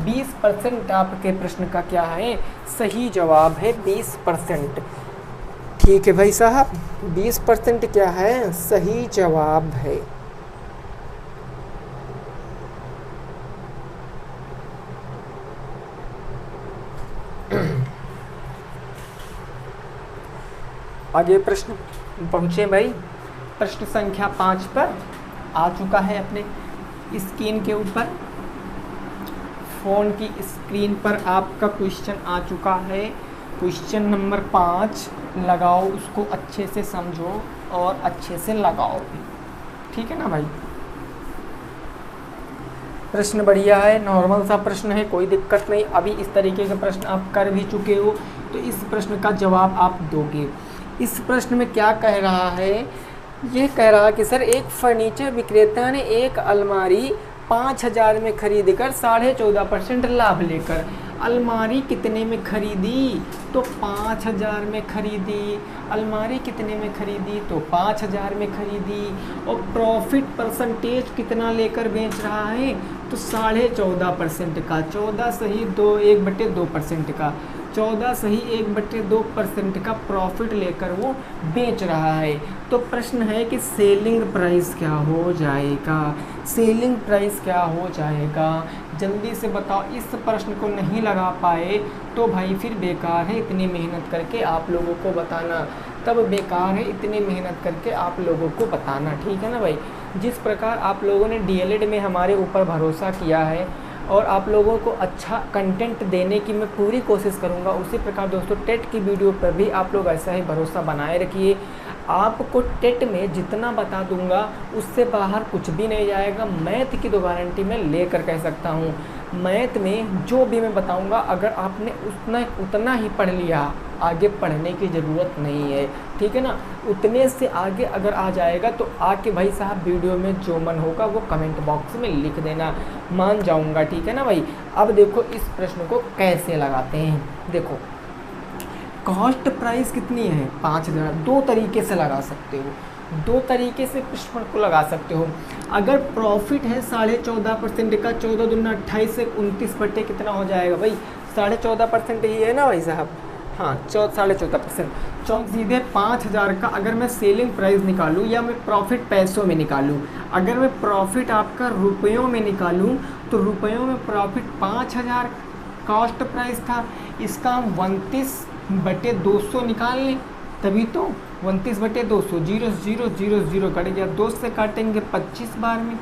20% आपके प्रश्न का क्या है? सही जवाब है 20%। ठीक है भाई साहब, 20% क्या है? सही जवाब है। आगे प्रश्न पहुँचे भाई। प्रश्न संख्या 5 पर आ चुका है अपने स्क्रीन के ऊपर। फ़ोन की स्क्रीन पर आपका क्वेश्चन आ चुका है। क्वेश्चन नंबर 5 लगाओ, उसको अच्छे से समझो और अच्छे से लगाओ, ठीक है ना भाई। प्रश्न बढ़िया है, नॉर्मल सा प्रश्न है, कोई दिक्कत नहीं। अभी इस तरीके के प्रश्न आप कर भी चुके हो तो इस प्रश्न का जवाब आप दोगे। इस प्रश्न में क्या कह रहा है? ये कह रहा है कि सर एक फर्नीचर विक्रेता ने एक अलमारी 5,000 में खरीद कर 14.5% लाभ लेकर अलमारी कितने में खरीदी? तो 5,000 में खरीदी। अलमारी कितने में खरीदी? तो 5,000 में खरीदी। और प्रॉफिट परसेंटेज कितना लेकर बेच रहा है? तो 14.5% का। 14 सही 1/2% का। 14 सही 1/2% का प्रॉफिट लेकर वो बेच रहा है। तो प्रश्न है कि सेलिंग प्राइस क्या हो जाएगा? सेलिंग प्राइस क्या हो जाएगा? जल्दी से बताओ। इस प्रश्न को नहीं लगा पाए तो भाई फिर बेकार है इतनी मेहनत करके आप लोगों को बताना। तब बेकार है इतनी मेहनत करके आप लोगों को बताना, ठीक है ना भाई। जिस प्रकार आप लोगों ने डीएलएड में हमारे ऊपर भरोसा किया है और आप लोगों को अच्छा कंटेंट देने की मैं पूरी कोशिश करूंगा, उसी प्रकार दोस्तों टेट की वीडियो पर भी आप लोग ऐसा ही भरोसा बनाए रखिए। आपको टेट में जितना बता दूंगा उससे बाहर कुछ भी नहीं जाएगा। मैथ की तो गारंटी मैं लेकर कह सकता हूँ। मैथ में जो भी मैं बताऊंगा अगर आपने उतना ही पढ़ लिया, आगे पढ़ने की ज़रूरत नहीं है, ठीक है ना। उतने से आगे अगर आ जाएगा तो आके भाई साहब वीडियो में जो मन होगा वो कमेंट बॉक्स में लिख देना, मान जाऊंगा, ठीक है ना भाई। अब देखो इस प्रश्न को कैसे लगाते हैं। देखो कॉस्ट प्राइस कितनी है? 5,000। दो तरीके से लगा सकते हो, दो तरीके से प्रश्न को लगा सकते हो। अगर प्रॉफिट है 14.5% का, 14 दूना 28 से 29 बटे कितना हो जाएगा भाई? 14.5% ही है ना भाई साहब। हाँ 14.5%। सीधे 5,000 का अगर मैं सेलिंग प्राइस निकालूँ या मैं प्रॉफिट पैसों में निकालूँ, अगर मैं प्रॉफिट आपका रुपयों में निकालूँ तो रुपयों में प्रॉफिट 5,000 कॉस्ट प्राइस था। इसका हम 29/200 निकाल लें, तभी तो 29/200। 0 0 0 0 कट गया, 2 से काटेंगे 25 बार में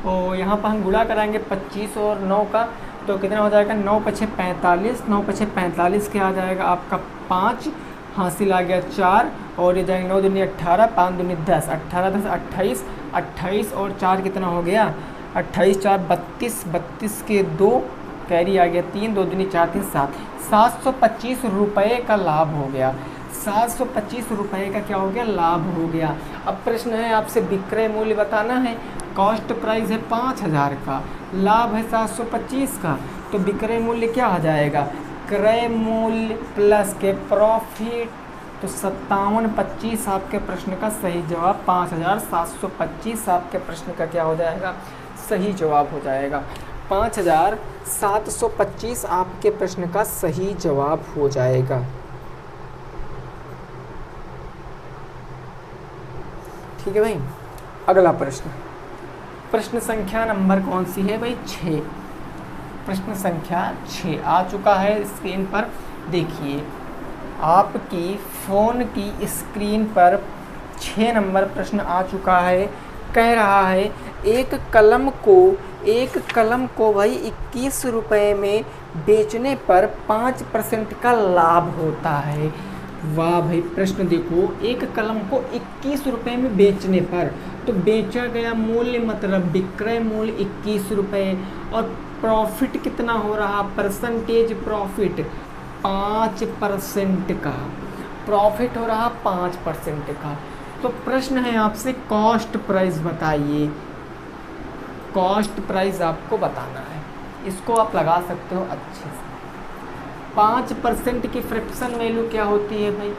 और यहाँ पर हम गुणा कराएंगे 25 और 9 का, तो कितना हो जाएगा? 9 × 45। 9 × 45 क्या आ जाएगा आपका? 5 हासिल आ गया 4 और ये जाएंगे 9 दूनी 18, 5 दूनी 10, 18 10 28, 28 और 4 कितना हो गया, 28 4 32, 32 के 2 कैरी आ गया 3, 2 दूनी 4 3 7, 725 रुपये का लाभ हो गया। 725 रुपये का क्या हो गया, लाभ हो गया। अब प्रश्न है आपसे विक्रय मूल्य बताना है। कॉस्ट प्राइस है 5000 का, लाभ है 725 का, तो विक्रय मूल्य क्या आ जाएगा, क्रय मूल्य प्लस के प्रॉफिट, तो 5725 आपके प्रश्न का सही जवाब, 5725 आपके प्रश्न का क्या हो जाएगा, सही जवाब हो जाएगा। 5725 आपके प्रश्न का सही जवाब हो जाएगा। ठीक है भाई। अगला प्रश्न, प्रश्न संख्या नंबर कौन सी है भाई, 6। प्रश्न संख्या 6 आ चुका है स्क्रीन पर। देखिए आपकी फ़ोन की स्क्रीन पर 6 नंबर प्रश्न आ चुका है। कह रहा है एक कलम को भाई 21 रुपये में बेचने पर 5% का लाभ होता है। वाह भाई, प्रश्न देखो, एक कलम को 21 रुपये में बेचने पर, तो बेचा गया मूल्य मतलब विक्रय मूल्य 21 रुपये, और प्रॉफिट कितना हो रहा, परसेंटेज प्रॉफिट 5% का, प्रॉफिट हो रहा 5% का। तो प्रश्न है आपसे कॉस्ट प्राइस बताइए, कॉस्ट प्राइस आपको बताना है। इसको आप लगा सकते हो अच्छे से। 5% की फ्रैक्शन वैल्यू क्या होती है भाई,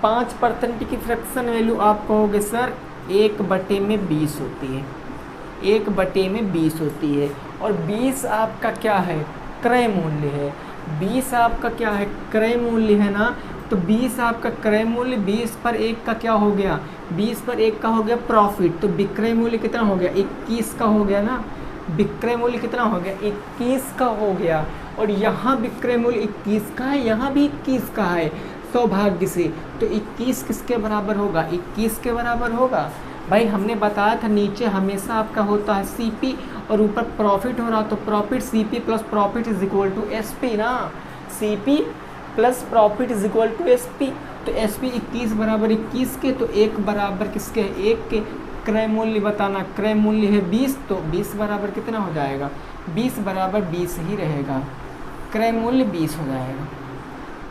5% की फ्रैक्शन वैल्यू आप कहोगे सर 1/20 होती है, 1/20 होती है, और 20 आपका क्या है, क्रय मूल्य है। 20 आपका क्या है, क्रय मूल्य है ना, तो 20 आपका क्रय मूल्य, 20 पर 1 का क्या हो गया, 20 पर 1 का हो गया प्रॉफिट, तो विक्रय मूल्य कितना हो गया, 21 का हो गया ना, विक्रय मूल्य कितना हो गया, 21 का हो गया। और यहाँ विक्रय मूल्य 21 का है, यहाँ भी 21 का है, सौभाग्य से, तो 21 किसके बराबर होगा, 21 के बराबर होगा। भाई हमने बताया था नीचे हमेशा आपका होता है CP और ऊपर प्रॉफिट हो रहा, तो profit CP plus profit is equal to SP ना, CP plus profit is equal to SP, तो SP 21 बराबर 21 के, तो 1 बराबर किसके, 1 के। क्रय मूल्य बताना, क्रय मूल्य है 20, तो 20 बराबर कितना हो जाएगा, 20 बराबर 20 ही रहेगा, क्रय मूल्य 20 हो जाएगा,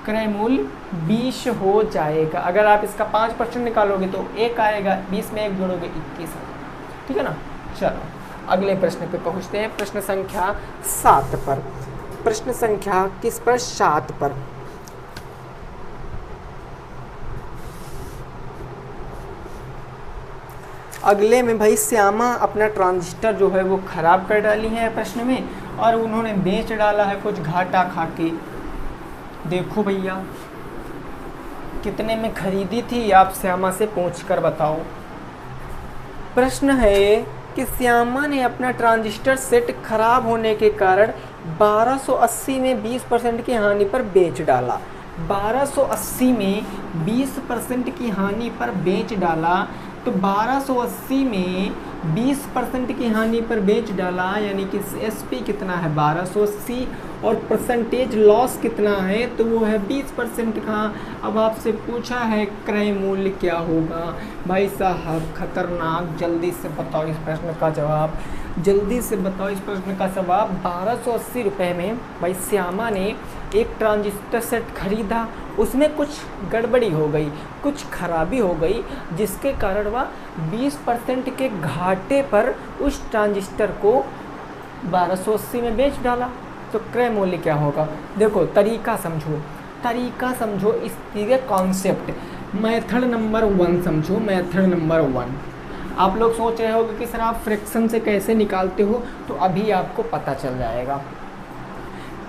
क्रय मूल्य 20 हो जाएगा। अगर आप इसका 5% निकालोगे तो 1 आएगा, 20 में 1 जोड़ोगे 21 आएगा। ठीक है ना। चलो अगले प्रश्न पे पहुंचते हैं, प्रश्न संख्या 7 पर। प्रश्न संख्या किस पर, 7 पर। अगले में भाई श्यामा अपना ट्रांजिस्टर जो है वो ख़राब कर डाली है प्रश्न में, और उन्होंने बेच डाला है कुछ घाटा खा के। देखो भैया कितने में खरीदी थी, आप श्यामा से पूछ कर बताओ। प्रश्न है कि श्यामा ने अपना ट्रांजिस्टर सेट खराब होने के कारण 1280 में 20% की हानि पर बेच डाला। 1280 में 20% की हानि पर बेच डाला, तो 1280 में 20% की हानि पर बेच डाला, यानी कि SP कितना है 1280, और परसेंटेज लॉस कितना है, तो वो है 20% का। अब आपसे पूछा है क्रय मूल्य क्या होगा। भाई साहब खतरनाक, जल्दी से बताओ इस प्रश्न का जवाब, जल्दी से बताओ इस प्रश्न का जवाब। 1280 रुपये में भाई श्यामा ने एक ट्रांजिस्टर सेट खरीदा, उसमें कुछ गड़बड़ी हो गई, कुछ खराबी हो गई, जिसके कारण वह 20% के घाटे पर उस ट्रांजिस्टर को 1280 में बेच डाला। तो क्रय मूल्य क्या होगा, देखो तरीका समझो, तरीका समझो, इस कॉन्सेप्ट, मेथड नंबर 1 समझो, मेथड नंबर 1। आप लोग सोच रहे होगे कि सर आप फ्रैक्शन से कैसे निकालते हो, तो अभी आपको पता चल जाएगा।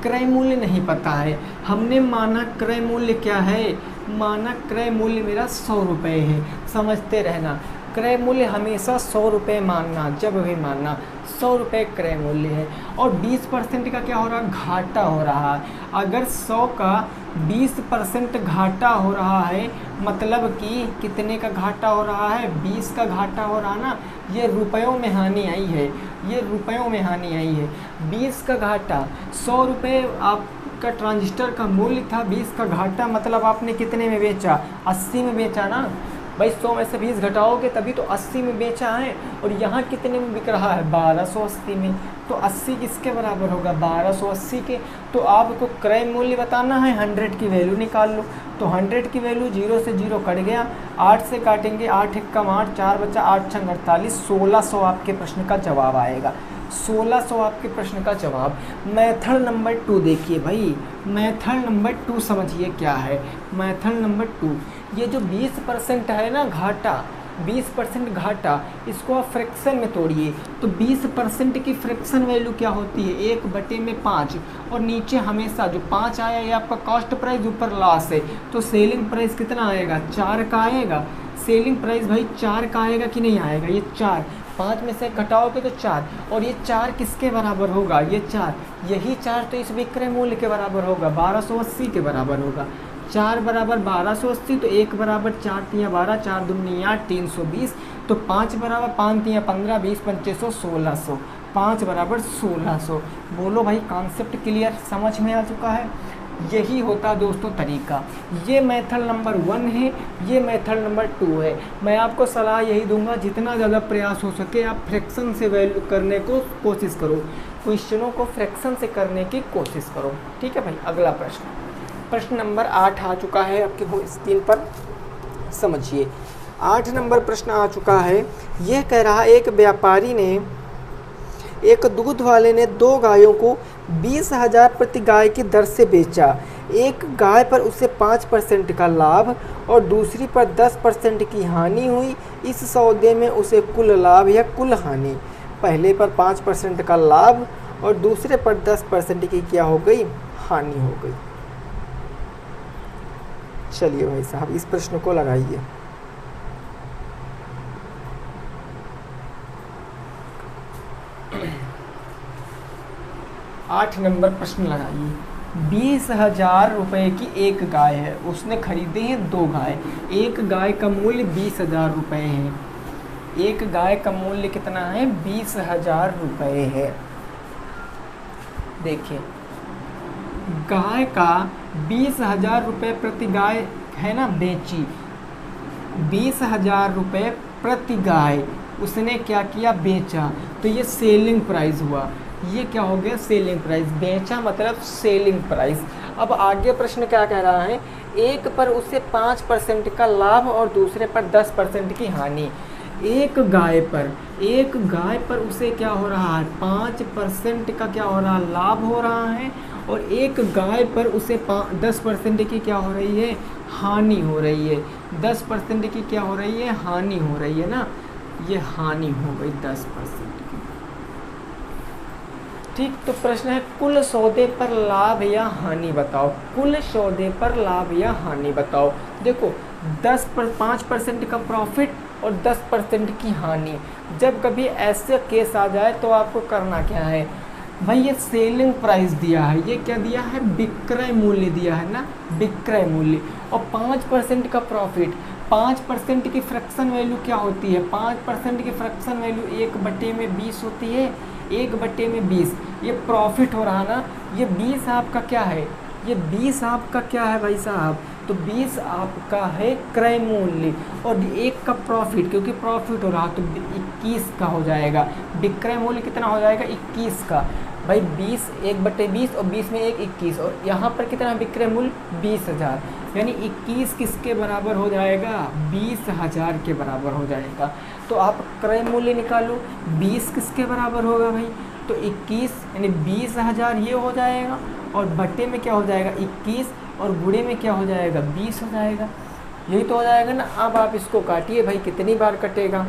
क्रय मूल्य नहीं पता है, हमने माना क्रय मूल्य क्या है, माना क्रय मूल्य मेरा 100 रुपये है, समझते रहना। क्रय मूल्य हमेशा 100 रुपये मानना, जब भी मानना 100 रुपये क्रय मूल्य है, और 20% का क्या हो रहा है, घाटा हो रहा है। अगर 100 का 20% घाटा हो रहा है, मतलब कि कितने का घाटा हो रहा है, 20 का घाटा हो रहा है ना, ये रुपयों में हानि आई है, ये रुपयों में हानि आई है। 20 का घाटा, 100 रुपये आपका ट्रांजिस्टर का मूल्य था, 20 का घाटा मतलब आपने कितने में बेचा, 80 में बेचा ना, भाई 100 में से 20 घटाओगे तभी तो 80 में बेचा है, और यहाँ कितने में बिक रहा है 1280 में, तो 80 किसके बराबर होगा 1280 के। तो आपको क्रय मूल्य बताना है, 100 की वैल्यू निकाल लो। तो 100 की वैल्यू 0 से 0 कट गया, 8 से काटेंगे, 8 एकम 8, 4 बचा 8 छंग 48, 1600 आपके प्रश्न का जवाब आएगा। 1600 आपके प्रश्न का जवाब। मेथड नंबर 2 देखिए भाई, मेथड नंबर 2 समझिए क्या है। मेथड नंबर 2, ये जो 20% है ना घाटा, 20% घाटा, इसको आप फ्रैक्शन में तोड़िए। तो 20% की फ्रैक्शन वैल्यू क्या होती है 1/5, और नीचे हमेशा जो 5 आया ये आपका कॉस्ट प्राइस, ऊपर लॉस है, तो सेलिंग प्राइस कितना आएगा 4 का आएगा। सेलिंग प्राइस भाई 4 का आएगा कि नहीं आएगा, ये 4, 5 में से घटाओगे तो 4, और ये 4 किसके बराबर होगा, ये 4, यही 4 तो इस विक्रय मूल्य के बराबर होगा, 1280 के बराबर होगा। 4 बराबर 1280, तो 1 बराबर 4 तियाँ 12, 4 दूनी 8, 320, तो 5 बराबर 5 तियाँ 15, 20 2500, 1600, 5 बराबर 1600। बोलो भाई कॉन्सेप्ट क्लियर, समझ में आ चुका है। यही होता दोस्तों तरीका। ये मेथड नंबर 1 है, ये मेथड नंबर 2 है। मैं आपको सलाह यही दूंगा, जितना ज़्यादा प्रयास हो सके आप फ्रैक्शन से वैल्यू करने को कोशिश करो, क्वेश्चनों को फ्रैक्शन से करने की कोशिश करो। ठीक है भाई, अगला प्रश्न, प्रश्न नंबर 8 आ चुका है आपके स्क्रीन पर, समझिए। 8 नंबर प्रश्न आ चुका है। यह कह रहा है एक व्यापारी ने, एक दूध वाले ने 2 गायों को 20,000 प्रति गाय की दर से बेचा। एक गाय पर उसे 5% का लाभ और दूसरी पर 10% की हानि हुई। इस सौदे में उसे कुल लाभ या कुल हानि, पहले पर 5% का लाभ और दूसरे पर 10% की क्या हो गई, हानि हो गई। चलिए भाई साहब इस प्रश्न को लगाइए। आठ नंबर प्रश्न लगाइए। 20,000 रुपये की एक गाय है, उसने खरीदे हैं 2 गाय। एक गाय का मूल्य 20,000 रुपये है। एक गाय का मूल्य कितना है 20,000 रुपये है। देखिए गाय का 20,000 रुपये प्रति गाय है ना, बेची 20,000 रुपये प्रति गाय, उसने क्या किया बेचा, तो ये सेलिंग प्राइस हुआ। ये क्या हो गया सेलिंग प्राइस, बेचा मतलब सेलिंग प्राइस। अब आगे प्रश्न क्या कह रहा है, एक पर उसे 5% का लाभ और दूसरे पर 10% की हानि। एक गाय पर उसे क्या हो रहा है 5% का क्या हो रहा है लाभ हो रहा है, और एक गाय पर उसे 10% की क्या हो रही है हानि हो रही है। 10% की क्या हो रही है हानि हो रही है ना, ये हानि हो गई 10% की। ठीक, तो प्रश्न है कुल सौदे पर लाभ या हानि बताओ। कुल सौदे पर लाभ या हानि बताओ। देखो 5% का प्रॉफिट और 10% की हानि। जब कभी ऐसे केस आ जाए तो आपको करना क्या है भाई, ये सेलिंग प्राइस दिया है, ये क्या दिया है विक्रय मूल्य दिया है ना, विक्रय मूल्य, और 5% का प्रॉफिट। 5% की फ्रैक्शन वैल्यू क्या होती है, 5% की फ्रैक्शन वैल्यू 1/20 होती है, 1/20। ये प्रॉफिट हो रहा ना, ये 20 आपका क्या है, ये 20 आपका क्या है भाई साहब, तो 20 आपका है क्रय मूल्य, और 1 का प्रॉफिट, क्योंकि प्रॉफिट हो रहा तो 21 का हो जाएगा। विक्रय मूल्य कितना हो जाएगा 21 का भाई, 20 1/20 और 20 में 1 21, और यहाँ पर कितना विक्रय मूल्य 20,000, यानी 21 किसके बराबर हो जाएगा 20,000 के बराबर हो जाएगा। तो आप क्रय मूल्य निकालो, 20 किसके बराबर होगा भाई, तो 21 यानी 20,000 ये हो जाएगा, और बट्टे में क्या हो जाएगा 21, और गुणे में क्या हो जाएगा 20 हो जाएगा। यही तो हो जाएगा ना। अब आप इसको काटिए भाई, कितनी बार कटेगा,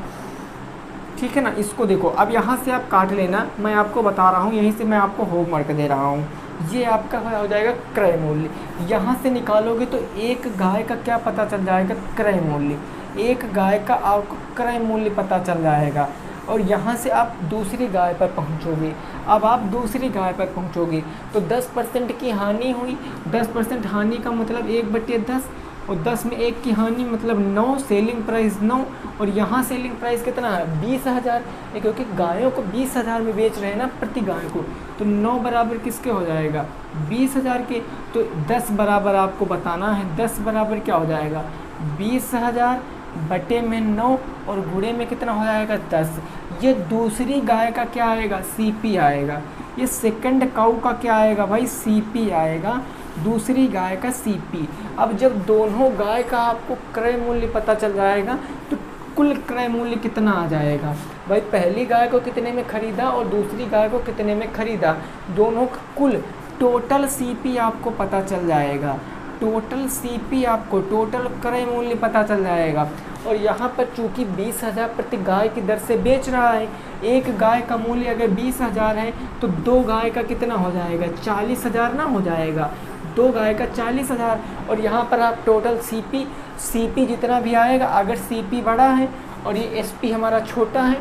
ठीक है ना। इसको देखो, अब यहाँ से आप काट लेना, मैं आपको बता रहा हूँ, यहीं से मैं आपको होमवर्क दे रहा हूँ। ये आपका हो जाएगा क्रय मूल्य। यहाँ से निकालोगे तो एक गाय का क्या पता चल जाएगा क्रय मूल्य, एक गाय का आपको क्रय मूल्य पता चल जाएगा, और यहाँ से आप दूसरी गाय पर पहुँचोगे। अब आप दूसरी गाय पर पहुँचोगे तो 10% की हानि हुई, 10% हानि का मतलब 1/10, और 10 में 1 की हानि मतलब 9, सेलिंग प्राइस 9, और यहाँ सेलिंग प्राइस कितना है 20,000, क्योंकि गायों को 20,000 में बेच रहे हैं ना प्रति गाय को, तो 9 बराबर किसके हो जाएगा 20,000 के। तो 10 बराबर आपको बताना है, 10 बराबर क्या हो जाएगा 20,000 बटे में 9 और गुणे में कितना हो जाएगा 10। ये दूसरी गाय का क्या आएगा, CP आएगा। ये सेकंड काऊ का क्या आएगा भाई, CP आएगा, दूसरी गाय का CP। अब जब दोनों गाय का आपको क्रय मूल्य पता चल जाएगा तो कुल क्रय मूल्य कितना आ जाएगा भाई, पहली गाय को कितने में खरीदा और दूसरी गाय को कितने में खरीदा, दोनों का कुल टोटल CP आपको पता चल जाएगा। टोटल CP आपको टोटल क्रय मूल्य पता चल जाएगा। और यहाँ पर चूँकि 20,000 प्रति गाय की दर से बेच रहा है, एक गाय का मूल्य अगर 20,000 है तो दो गाय का कितना हो जाएगा, 40,000 ना हो जाएगा, दो गाय का 40,000। और यहाँ पर आप टोटल CP जितना भी आएगा, अगर CP बड़ा है और ये SP हमारा छोटा है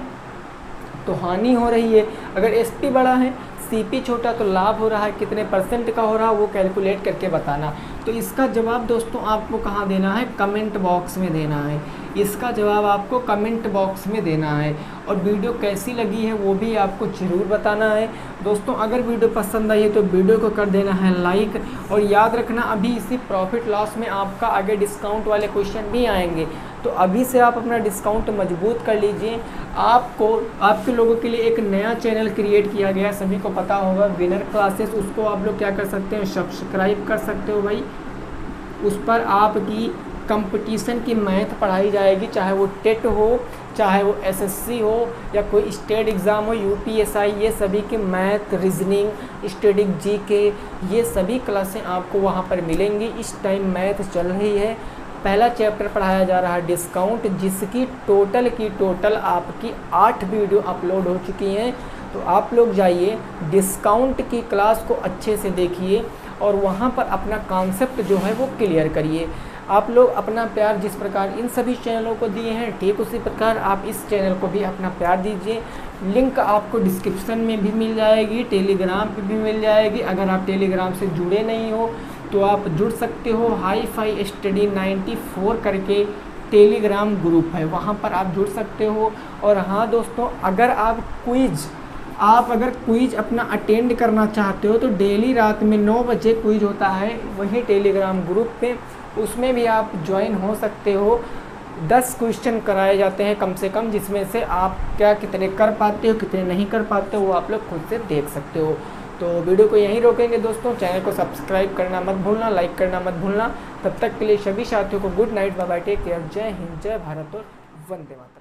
तो हानि हो रही है, अगर SP बड़ा है CP छोटा तो लाभ हो रहा है। कितने % का हो रहा है वो कैलकुलेट करके बताना। तो इसका जवाब दोस्तों आपको कहाँ देना है, कमेंट बॉक्स में देना है। इसका जवाब आपको कमेंट बॉक्स में देना है। और वीडियो कैसी लगी है वो भी आपको ज़रूर बताना है। दोस्तों अगर वीडियो पसंद आई है तो वीडियो को कर देना है लाइक। और याद रखना अभी इसी प्रॉफिट लॉस में आपका आगे डिस्काउंट वाले क्वेश्चन भी आएंगे, तो अभी से आप अपना डिस्काउंट मजबूत कर लीजिए। आपके लोगों के लिए एक नया चैनल क्रिएट किया गया, सभी को पता होगा, विनर क्लासेस। उसको आप लोग क्या कर सकते हैं, सब्सक्राइब कर सकते हो भाई। उस पर आपकी कंपटीशन की मैथ पढ़ाई जाएगी, चाहे वो टेट हो, चाहे वो SSC हो, या कोई स्टेट एग्ज़ाम हो, UPSI, ये सभी की मैथ, रीजनिंग, स्टैटिक, GK, ये सभी क्लासें आपको वहाँ पर मिलेंगी। इस टाइम मैथ चल रही है, पहला चैप्टर पढ़ाया जा रहा है डिस्काउंट, जिसकी टोटल आपकी 8 वीडियो अपलोड हो चुकी हैं। तो आप लोग जाइए डिस्काउंट की क्लास को अच्छे से देखिए और वहाँ पर अपना कॉन्सेप्ट जो है वो क्लियर करिए। आप लोग अपना प्यार जिस प्रकार इन सभी चैनलों को दिए हैं, ठीक उसी प्रकार आप इस चैनल को भी अपना प्यार दीजिए। लिंक आपको डिस्क्रिप्शन में भी मिल जाएगी, टेलीग्राम पे भी मिल जाएगी। अगर आप टेलीग्राम से जुड़े नहीं हो तो आप जुड़ सकते हो। हाई-फाई स्टडी 94 करके टेलीग्राम ग्रुप है, वहाँ पर आप जुड़ सकते हो। और हाँ दोस्तों, अगर आप क्विज़ अपना अटेंड करना चाहते हो तो डेली रात में 9 बजे क्विज़ होता है वही टेलीग्राम ग्रुप पे, उसमें भी आप ज्वाइन हो सकते हो। 10 क्वेश्चन कराए जाते हैं कम से कम, जिसमें से आप कितने कर पाते हो कितने नहीं कर पाते हो वो आप लोग खुद से देख सकते हो। तो वीडियो को यहीं रोकेंगे दोस्तों। चैनल को सब्सक्राइब करना मत भूलना, लाइक करना मत भूलना। तब तक के लिए सभी साथियों को good night, bye bye, take care, जय हिंद, जय भारत और वंदे मातरम।